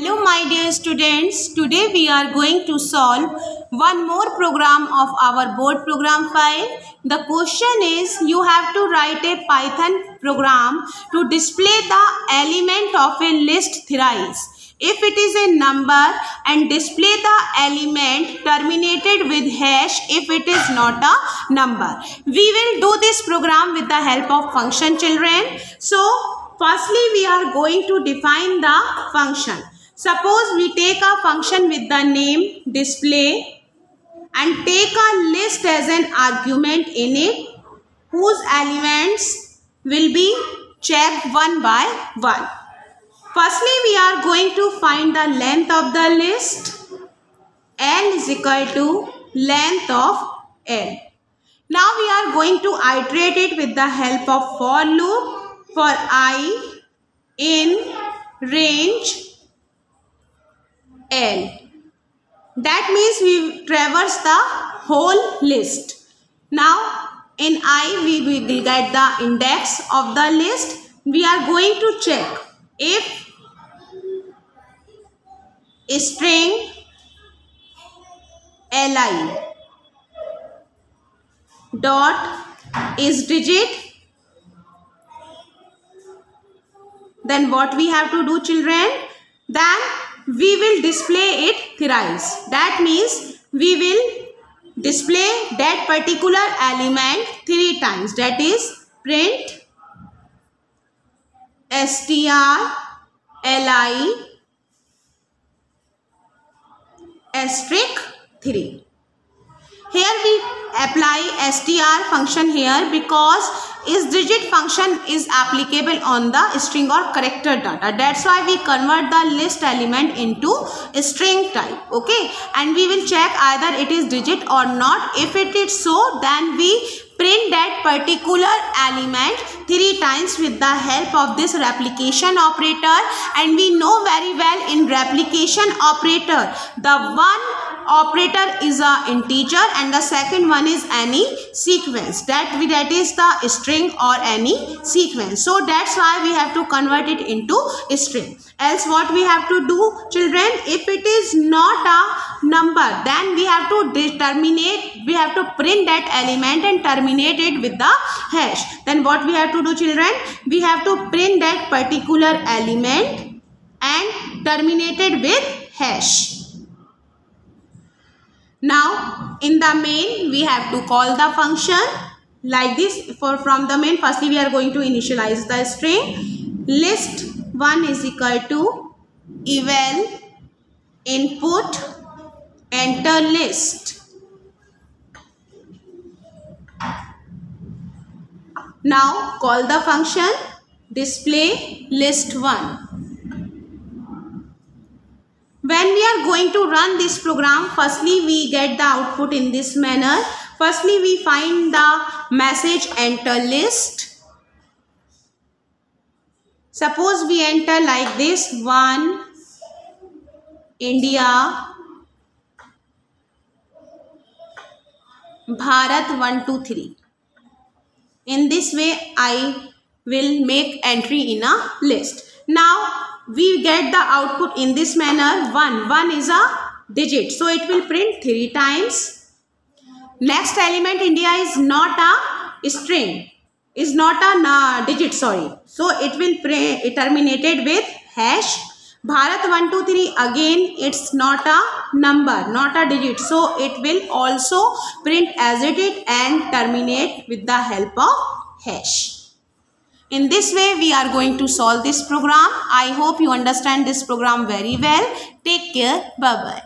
Hello my dear students, today we are going to solve one more program of our board program file. The question is you have to write a Python program to display the element of a list thrice. If it is a number and display the element terminated with hash if it is not a number. We will do this program with the help of function children. So firstly, we are going to define the function. Suppose we take a function with the name display and take a list as an argument in it, whose elements will be checked one by one. Firstly, we are going to find the length of the list. L is equal to length of L. Now we are going to iterate it with the help of for loop for I in range L. That means we traverse the whole list. Now in I we will get the index of the list. We are going to check if string li dot is digit, then what we have to do children? Then we will display it thrice. That means we will display that particular element 3 times. That is print str li asterisk 3. Here we apply str function here because isDigit function is applicable on the string or character data. That's why we convert the list element into a string type. Okay, and we will check either it is digit or not. If it is so, then we print that particular element 3 times with the help of this replication operator. And we know very well in replication operator, the one operator is a integer and the second one is any sequence. That is the string or any sequence. So that's why we have to convert it into a string. Else what we have to do children? If it is not a number, then we have to print that element and terminate it with the hash. Then what we have to do children? We have to print that particular element and terminate it with hash. Now in the main we have to call the function like this. From the main, firstly we are going to initialize the string list1 is equal to eval input enter list. Now call the function display list1. When we are going to run this program, firstly we get the output in this manner. Firstly we find the message enter list. Suppose we enter like this 1 India Bharat 1 2 3. In this way I will make entry in a list. Now we get the output in this manner. 1 is a digit, so it will print 3 times. Next element India is not a string, is not a digit, sorry. So it will print terminated with hash. Bharat 1 2 3 again it's not a number, not a digit, so it will also print as it is and terminate with the help of hash. In this way we are going to solve this program. I hope you understand this program very well. Take care. Bye bye.